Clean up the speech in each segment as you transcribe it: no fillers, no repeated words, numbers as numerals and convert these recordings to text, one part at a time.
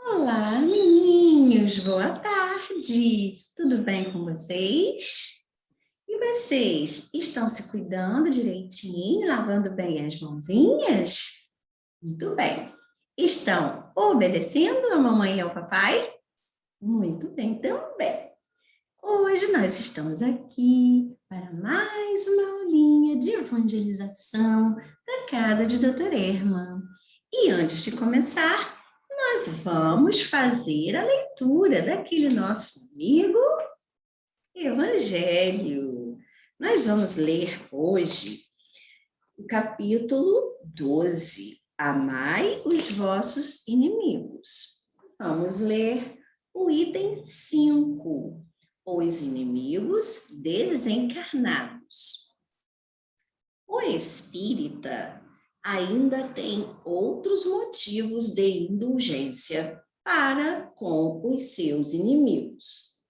Olá, menininhos, boa tarde. Tudo bem com vocês? E vocês estão se cuidando direitinho, lavando bem as mãozinhas? Muito bem. Estão obedecendo a mamãe e ao papai? Muito bem também. Hoje nós estamos aqui para mais uma aulinha de evangelização da casa de Doutora Erma. E antes de começar, nós vamos fazer a leitura daquele nosso amigo Evangelho. Nós vamos ler hoje o capítulo 12, Amai os vossos inimigos. Vamos ler o item 5, os inimigos desencarnados. O espírita ainda tem outros motivos de indulgência para com os seus inimigos.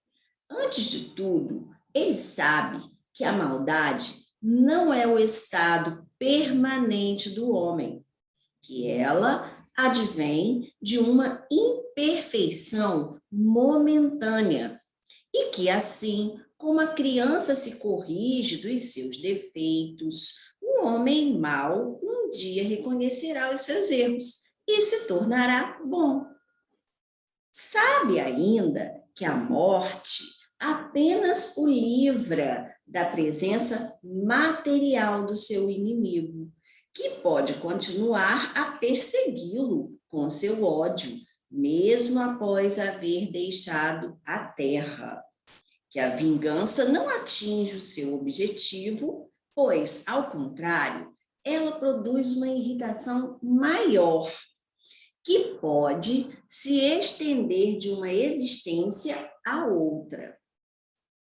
Antes de tudo, ele sabe que a maldade não é o estado permanente do homem, que ela advém de uma imperfeição momentânea e que, assim como a criança se corrige dos seus defeitos, o homem mau um dia reconhecerá os seus erros e se tornará bom. Sabe ainda que a morte apenas o livra da presença material do seu inimigo, que pode continuar a persegui-lo com seu ódio, mesmo após haver deixado a terra. Que a vingança não atinge o seu objetivo, pois, ao contrário, ela produz uma irritação maior, que pode se estender de uma existência a outra.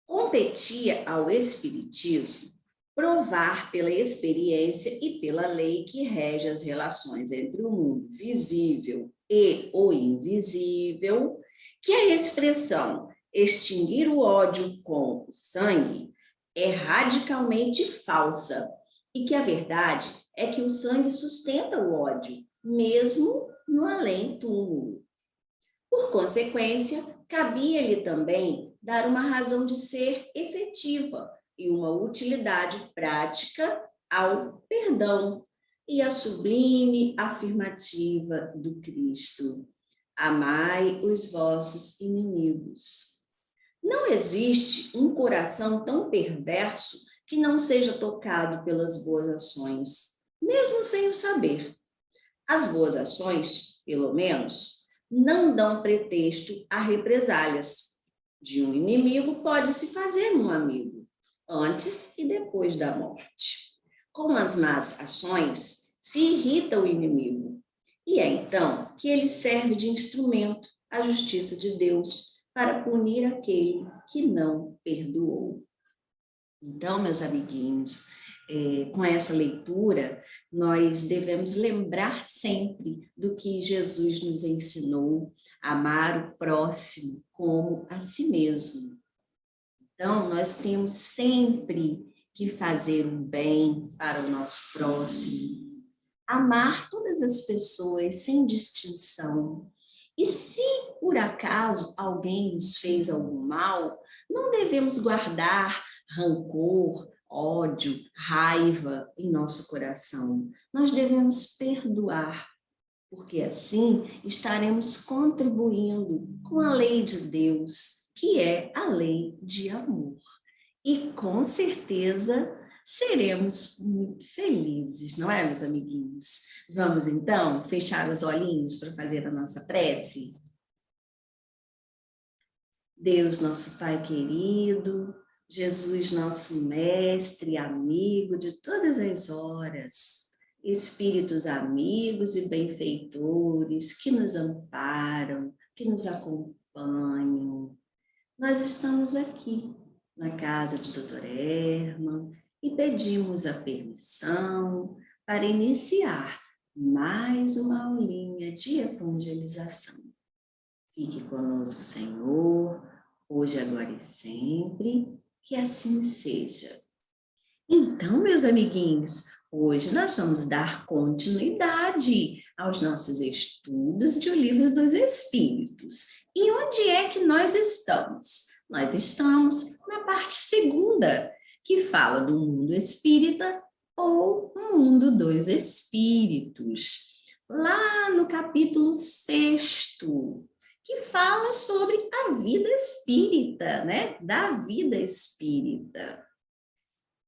Competia ao Espiritismo provar pela experiência e pela lei que rege as relações entre o mundo visível e o invisível, que a expressão extinguir o ódio com o sangue é radicalmente falsa e que a verdade é que o sangue sustenta o ódio, mesmo no além-túmulo. Por consequência, cabia-lhe também dar uma razão de ser efetiva e uma utilidade prática ao perdão e a sublime afirmativa do Cristo: amai os vossos inimigos. Não existe um coração tão perverso que não seja tocado pelas boas ações, mesmo sem o saber. As boas ações, pelo menos, não dão pretexto a represálias. De um inimigo pode-se fazer um amigo, antes e depois da morte. Com as más ações, se irrita o inimigo, e é então que ele serve de instrumento à justiça de Deus para punir aquele que não perdoou. Então, meus amiguinhos, com essa leitura, nós devemos lembrar sempre do que Jesus nos ensinou, amar o próximo como a si mesmo. Então, nós temos sempre que fazer um bem para o nosso próximo, amar todas as pessoas sem distinção. E se por acaso alguém nos fez algum mal, não devemos guardar rancor, ódio, raiva em nosso coração. Nós devemos perdoar, porque assim estaremos contribuindo com a lei de Deus, que é a lei de amor. E com certeza seremos muito felizes, não é, meus amiguinhos? Vamos então fechar os olhinhos para fazer a nossa prece? Deus, nosso Pai querido, Jesus, nosso mestre, amigo de todas as horas, espíritos amigos e benfeitores que nos amparam, que nos acompanham. Nós estamos aqui na casa de Doutora Erma e pedimos a permissão para iniciar mais uma aulinha de evangelização. Fique conosco, Senhor, hoje, agora e sempre, que assim seja. Então, meus amiguinhos, Hoje nós vamos dar continuidade aos nossos estudos de O Livro dos Espíritos. E onde é que nós estamos? Nós estamos na parte segunda, que fala do mundo espírita ou mundo dos espíritos. Lá no capítulo 6º, que fala sobre a vida espírita, né? Da vida espírita.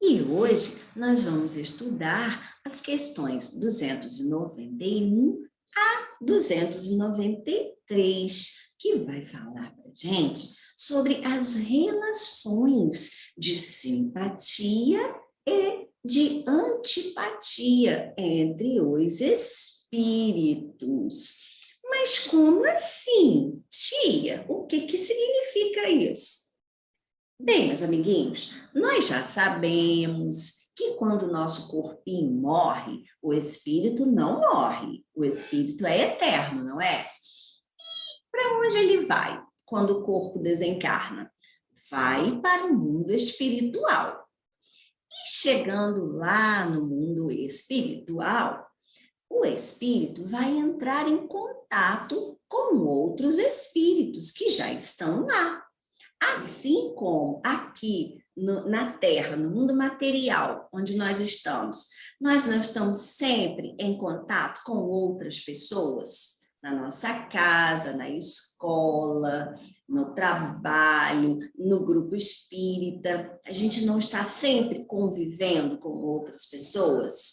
E hoje nós vamos estudar as questões 291 a 293, que vai falar para a gente sobre as relações de simpatia e de antipatia entre os espíritos. Mas como assim, tia? O que significa isso? Bem, meus amiguinhos, nós já sabemos que quando o nosso corpinho morre, o espírito não morre. O espírito é eterno, não é? E para onde ele vai quando o corpo desencarna? Vai para o mundo espiritual. E chegando lá no mundo espiritual, o espírito vai entrar em contato com outros espíritos que já estão lá. Assim como aqui na Terra, no mundo material, onde nós não estamos sempre em contato com outras pessoas, na nossa casa, na escola, no trabalho, no grupo espírita, a gente não está sempre convivendo com outras pessoas.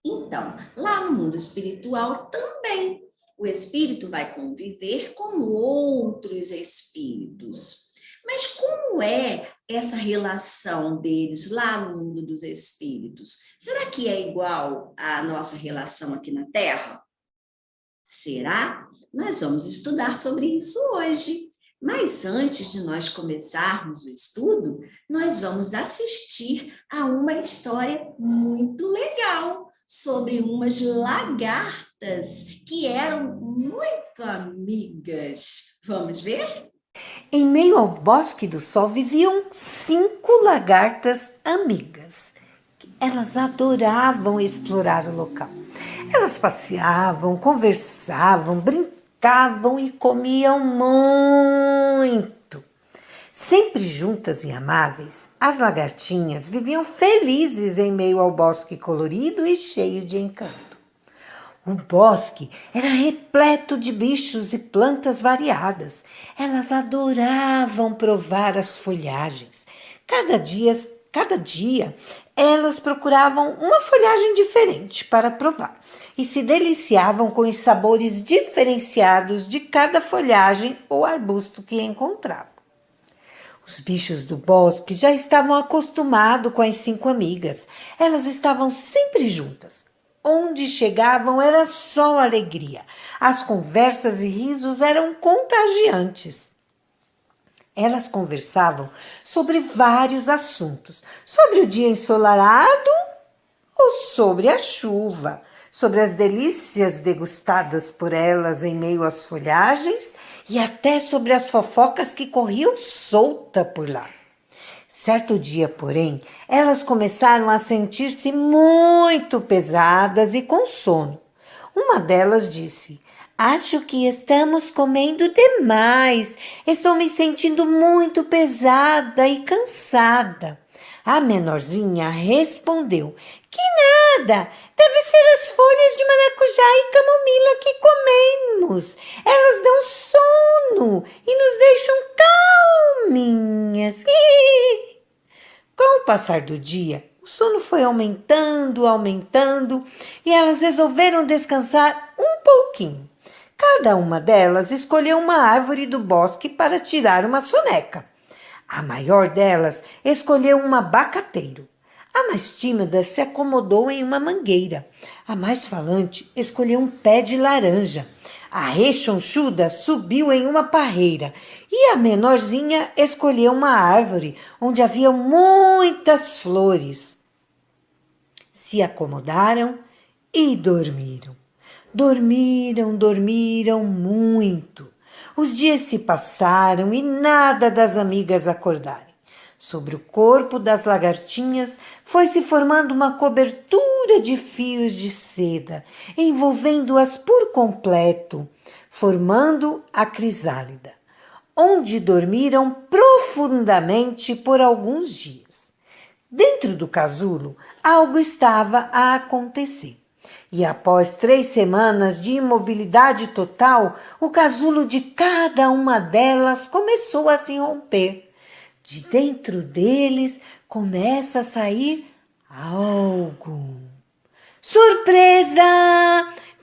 Então, lá no mundo espiritual também, o espírito vai conviver com outros espíritos. Mas como é essa relação deles lá no mundo dos espíritos? Será que é igual à nossa relação aqui na Terra? Será? Nós vamos estudar sobre isso hoje. Mas antes de nós começarmos o estudo, nós vamos assistir a uma história muito legal sobre umas lagartas que eram muito amigas. Vamos ver? Em meio ao bosque do sol viviam 5 lagartas amigas. Elas adoravam explorar o local. Elas passeavam, conversavam, brincavam e comiam muito. Sempre juntas e amáveis, as lagartinhas viviam felizes em meio ao bosque colorido e cheio de encanto. O bosque era repleto de bichos e plantas variadas. Elas adoravam provar as folhagens. Cada dia, elas procuravam uma folhagem diferente para provar e se deliciavam com os sabores diferenciados de cada folhagem ou arbusto que encontravam. Os bichos do bosque já estavam acostumados com as 5 amigas. Elas estavam sempre juntas. Onde chegavam era só alegria. As conversas e risos eram contagiantes. Elas conversavam sobre vários assuntos. Sobre o dia ensolarado ou sobre a chuva. Sobre as delícias degustadas por elas em meio às folhagens e até sobre as fofocas que corriam solta por lá. Certo dia, porém, elas começaram a sentir-se muito pesadas e com sono. Uma delas disse: "Acho que estamos comendo demais. Estou me sentindo muito pesada e cansada." A menorzinha respondeu: "Que nada! Deve ser as folhas de maracujá e camomila que comemos. Elas dão sono e nos deixam calminhas." Com o passar do dia, o sono foi aumentando e elas resolveram descansar um pouquinho. Cada uma delas escolheu uma árvore do bosque para tirar uma soneca. A maior delas escolheu um abacateiro. A mais tímida se acomodou em uma mangueira. A mais falante escolheu um pé de laranja. A rechonchuda subiu em uma parreira e a menorzinha escolheu uma árvore onde havia muitas flores. Se acomodaram e dormiram. Dormiram muito. Os dias se passaram e nada das amigas acordarem. Sobre o corpo das lagartinhas foi se formando uma cobertura de fios de seda, envolvendo-as por completo, formando a crisálida, onde dormiram profundamente por alguns dias. Dentro do casulo, algo estava a acontecer. E após 3 semanas de imobilidade total, o casulo de cada uma delas começou a se romper. De dentro deles começa a sair algo. Surpresa!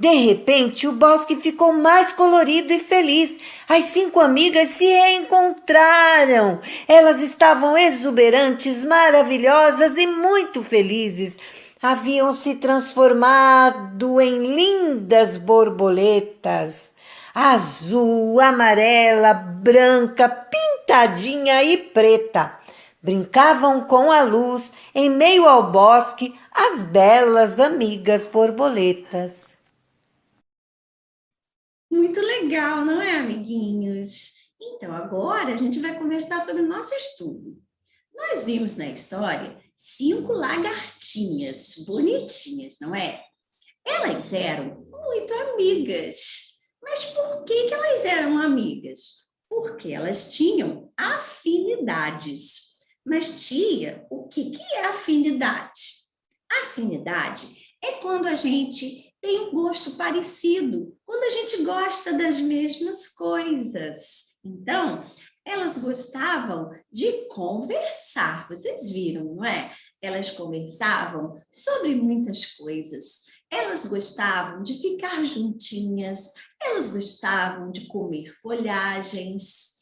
De repente, o bosque ficou mais colorido e feliz. As 5 amigas se reencontraram. Elas estavam exuberantes, maravilhosas e muito felizes. Haviam se transformado em lindas borboletas. Azul, amarela, branca, pintadinha e preta. Brincavam com a luz em meio ao bosque as belas amigas borboletas. Muito legal, não é, amiguinhos? Então, agora a gente vai conversar sobre o nosso estudo. Nós vimos na história 5 lagartinhas bonitinhas, não é? Elas eram muito amigas. Mas por que elas eram amigas? Porque elas tinham afinidades. Mas, tia, o que é afinidade? Afinidade é quando a gente tem um gosto parecido, quando a gente gosta das mesmas coisas. Então, elas gostavam de conversar, vocês viram, não é? Elas conversavam sobre muitas coisas. Elas gostavam de ficar juntinhas, elas gostavam de comer folhagens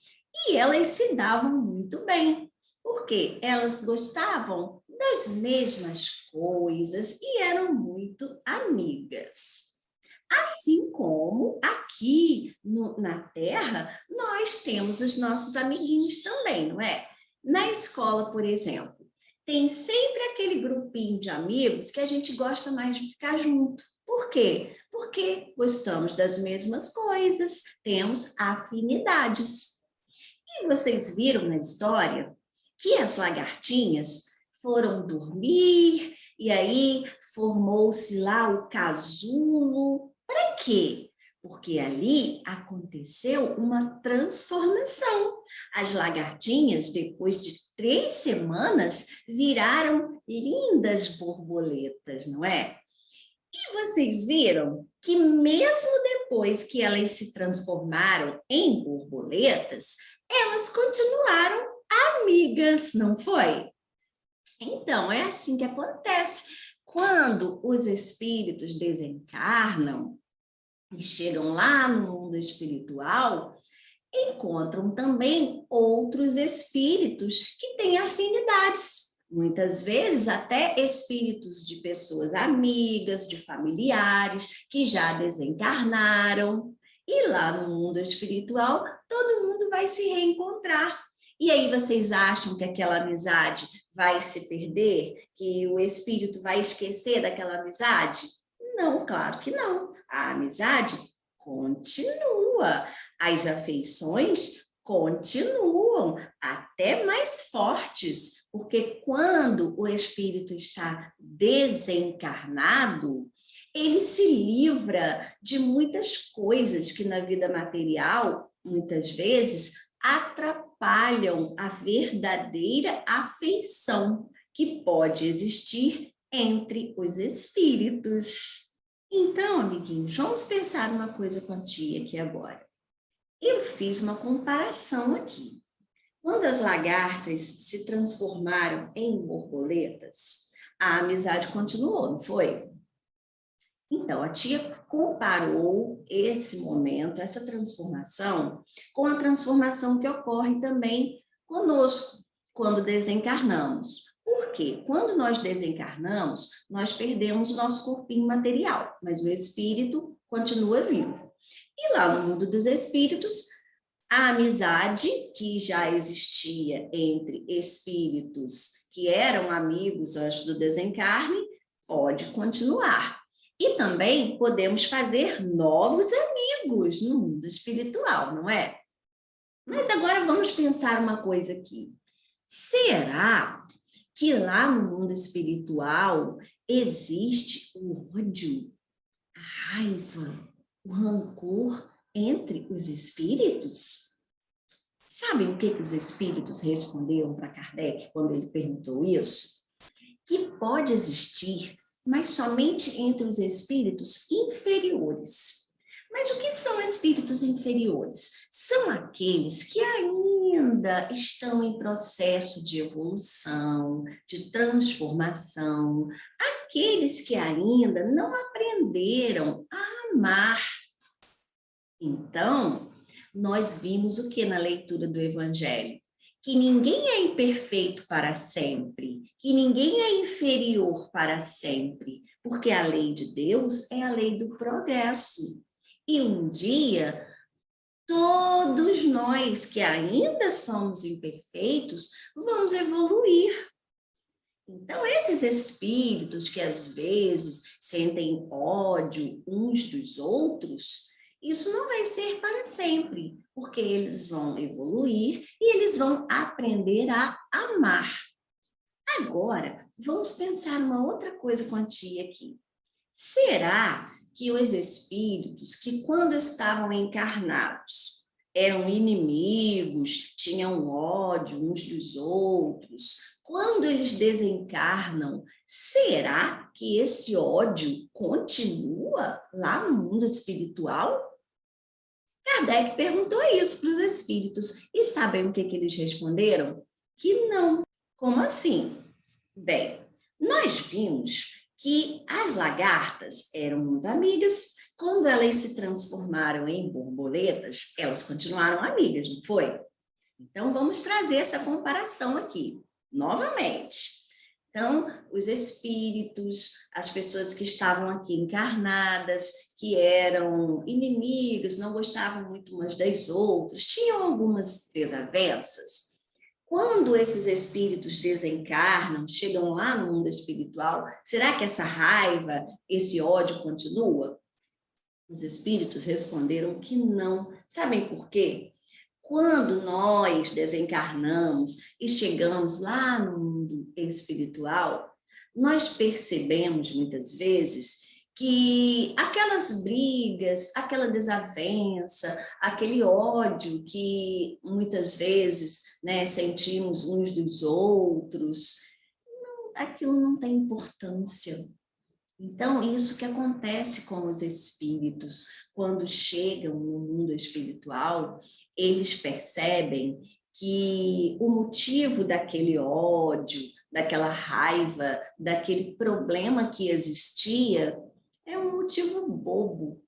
e elas se davam muito bem, porque elas gostavam das mesmas coisas e eram muito amigas. Assim como aqui na Terra, nós temos os nossos amiguinhos também, não é? Na escola, por exemplo, tem sempre aquele grupinho de amigos que a gente gosta mais de ficar junto. Por quê? Porque gostamos das mesmas coisas, temos afinidades. E vocês viram na história que as lagartinhas foram dormir e aí formou-se lá o casulo. Para quê? Porque ali aconteceu uma transformação. As lagartinhas, depois de 3 semanas, viraram lindas borboletas, não é? E vocês viram que mesmo depois que elas se transformaram em borboletas, elas continuaram amigas, não foi? Então, é assim que acontece. Quando os espíritos desencarnam e chegam lá no mundo espiritual, encontram também outros espíritos que têm afinidades. Muitas vezes até espíritos de pessoas amigas, de familiares que já desencarnaram. E lá no mundo espiritual, todo mundo vai se reencontrar. E aí vocês acham que aquela amizade vai se perder? Que o espírito vai esquecer daquela amizade? Não, claro que não. A amizade continua. As afeições continuam, até mais fortes, porque quando o espírito está desencarnado, ele se livra de muitas coisas que na vida material, muitas vezes, atrapalham a verdadeira afeição que pode existir entre os espíritos. Então, amiguinhos, vamos pensar uma coisa com a tia aqui agora. Eu fiz uma comparação aqui. Quando as lagartas se transformaram em borboletas, a amizade continuou, não foi? Então, a tia comparou esse momento, essa transformação, com a transformação que ocorre também conosco, quando desencarnamos. Por quê? Quando nós desencarnamos, nós perdemos o nosso corpinho material, mas o espírito continua vivo. E lá no mundo dos espíritos, a amizade que já existia entre espíritos que eram amigos antes do desencarne pode continuar. E também podemos fazer novos amigos no mundo espiritual, não é? Mas agora vamos pensar uma coisa aqui. Será que lá no mundo espiritual existe o ódio, a raiva, o rancor entre os espíritos? Sabem o que os espíritos responderam para Kardec quando ele perguntou isso? Que pode existir, mas somente entre os espíritos inferiores. Mas o que são espíritos inferiores? São aqueles que ainda estão em processo de evolução, de transformação, aqueles que ainda não aprenderam a amar. Então, nós vimos o que na leitura do Evangelho? Que ninguém é imperfeito para sempre, que ninguém é inferior para sempre, porque a lei de Deus é a lei do progresso. E um dia, todos nós que ainda somos imperfeitos, vamos evoluir. Então, esses espíritos que às vezes sentem ódio uns dos outros, isso não vai ser para sempre, porque eles vão evoluir e eles vão aprender a amar. Agora, vamos pensar uma outra coisa com a tia aqui. Será que os espíritos que quando estavam encarnados eram inimigos, tinham ódio uns dos outros, quando eles desencarnam, será que esse ódio continua lá no mundo espiritual? Kardec perguntou isso para os espíritos. E sabem o que eles responderam? Que não. Como assim? Bem, nós vimos que as lagartas eram muito amigas. Quando elas se transformaram em borboletas, elas continuaram amigas, não foi? Então, vamos trazer essa comparação aqui, novamente. Então, os espíritos, as pessoas que estavam aqui encarnadas, que eram inimigas, não gostavam muito umas das outras, tinham algumas desavenças. Quando esses espíritos desencarnam, chegam lá no mundo espiritual, será que essa raiva, esse ódio continua? Os espíritos responderam que não. Sabem por quê? Quando nós desencarnamos e chegamos lá no mundo espiritual, nós percebemos muitas vezes que aquelas brigas, aquela desavença, aquele ódio que muitas vezes, né, sentimos uns dos outros, aquilo não tem importância. Então, isso que acontece com os espíritos, quando chegam no mundo espiritual, eles percebem que o motivo daquele ódio, daquela raiva, daquele problema que existia, é um motivo bobo.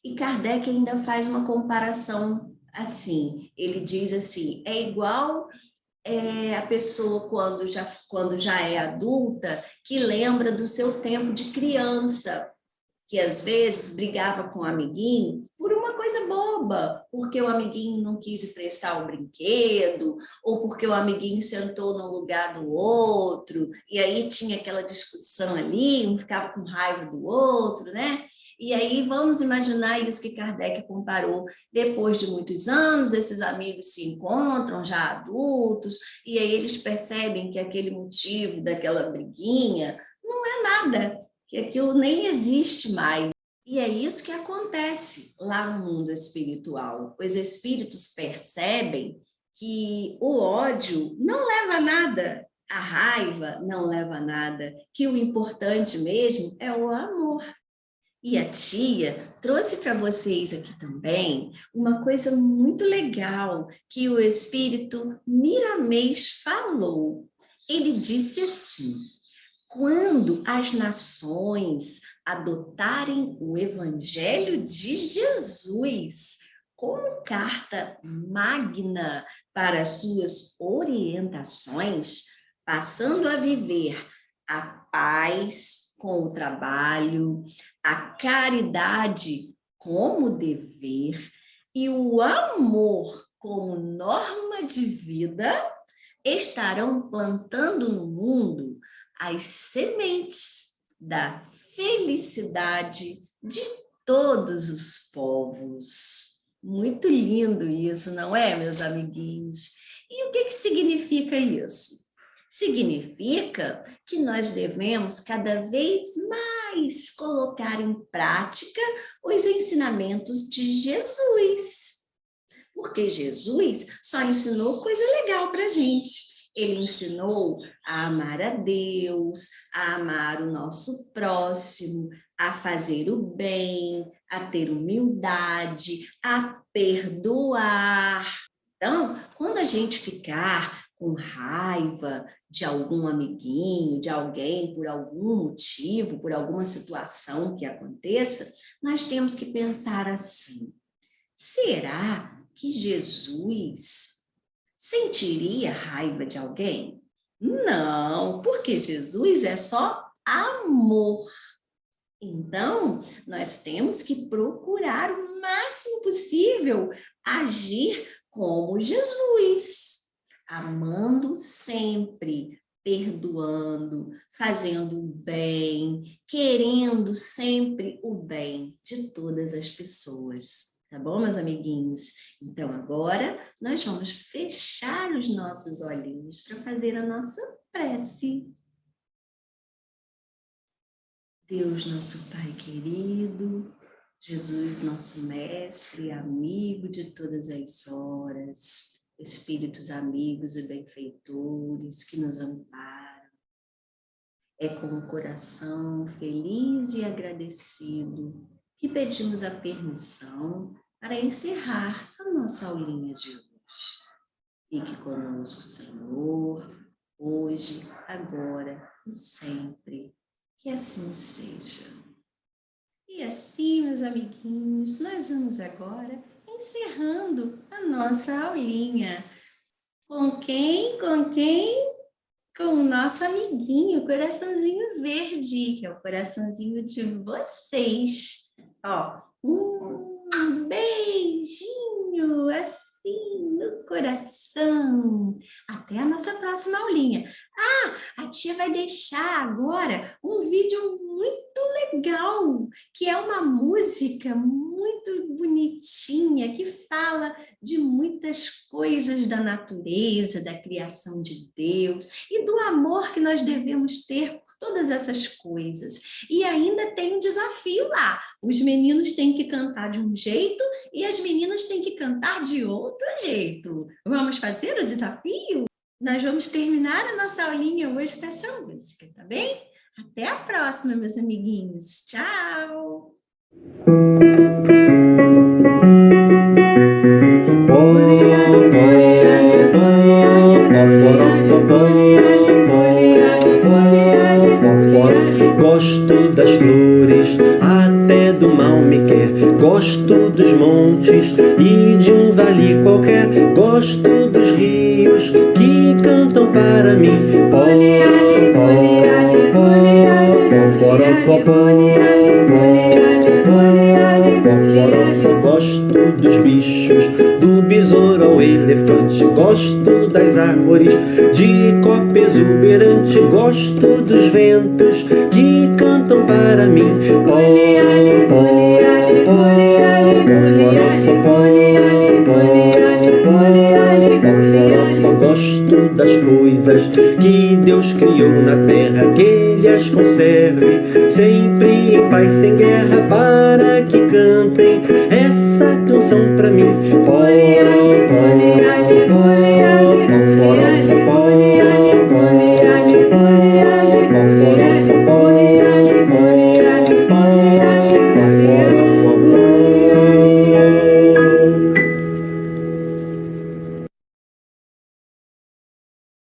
E Kardec ainda faz uma comparação assim, ele diz assim, é igual a pessoa quando já é adulta, que lembra do seu tempo de criança, que às vezes brigava com o amiguinho por uma coisa boba, porque o amiguinho não quis emprestar o brinquedo, ou porque o amiguinho sentou no lugar do outro, e aí tinha aquela discussão ali, um ficava com raiva do outro, né? E aí vamos imaginar isso que Kardec comparou. Depois de muitos anos, esses amigos se encontram já adultos, e aí eles percebem que aquele motivo daquela briguinha não é nada, que aquilo nem existe mais. E é isso que acontece lá no mundo espiritual. Os espíritos percebem que o ódio não leva a nada, a raiva não leva a nada, que o importante mesmo é o amor. E a tia trouxe para vocês aqui também uma coisa muito legal que o espírito Miramês falou. Ele disse assim: quando as nações adotarem o Evangelho de Jesus como carta magna para suas orientações, passando a viver a paz com o trabalho, a caridade como dever e o amor como norma de vida, estarão plantando no mundo as sementes da felicidade de todos os povos. Muito lindo isso, não é, meus amiguinhos? E o que significa isso? Significa que nós devemos cada vez mais colocar em prática os ensinamentos de Jesus. Porque Jesus só ensinou coisa legal para a gente. Ele ensinou a amar a Deus, a amar o nosso próximo, a fazer o bem, a ter humildade, a perdoar. Então, quando a gente ficar com raiva de algum amiguinho, de alguém, por algum motivo, por alguma situação que aconteça, nós temos que pensar assim: será que Jesus sentiria raiva de alguém? Não, porque Jesus é só amor. Então, nós temos que procurar o máximo possível agir como Jesus, amando sempre, perdoando, fazendo o bem, querendo sempre o bem de todas as pessoas. Tá bom, meus amiguinhos? Então, agora nós vamos fechar os nossos olhinhos para fazer a nossa prece. Deus, nosso Pai querido, Jesus, nosso mestre e amigo de todas as horas, espíritos amigos e benfeitores que nos amparam. É com o coração feliz e agradecido que pedimos a permissão para encerrar a nossa aulinha de hoje. Fique conosco, Senhor, hoje, agora e sempre. Que assim seja. E assim, meus amiguinhos, nós vamos agora encerrando a nossa aulinha. Com quem? Com quem? Com o nosso amiguinho, o coraçãozinho verde, que é o coraçãozinho de vocês. Ó, um beijinho assim no coração. Até a nossa próxima aulinha. A tia vai deixar agora um vídeo muito legal, que é uma música muito bonitinha, que fala de muitas coisas da natureza, da criação de Deus e do amor que nós devemos ter por todas essas coisas. E ainda tem um desafio lá. Os meninos têm que cantar de um jeito e as meninas têm que cantar de outro jeito. Vamos fazer o desafio? Nós vamos terminar a nossa aulinha hoje com essa música, tá bem? Até a próxima, meus amiguinhos. Tchau! Gosto das flores, até do mal me quer. Gosto dos montes e de um vale qualquer. Gosto dos rios que cantam para mim. Gosto dos bichos, do besouro ao elefante. Gosto das árvores de copa exuberante. Gosto dos ventos que cantam para mim. Gosto das coisas que Deus criou na terra, que Ele as conserve sempre em paz, sem guerra, para que cantem essa canção pra mim.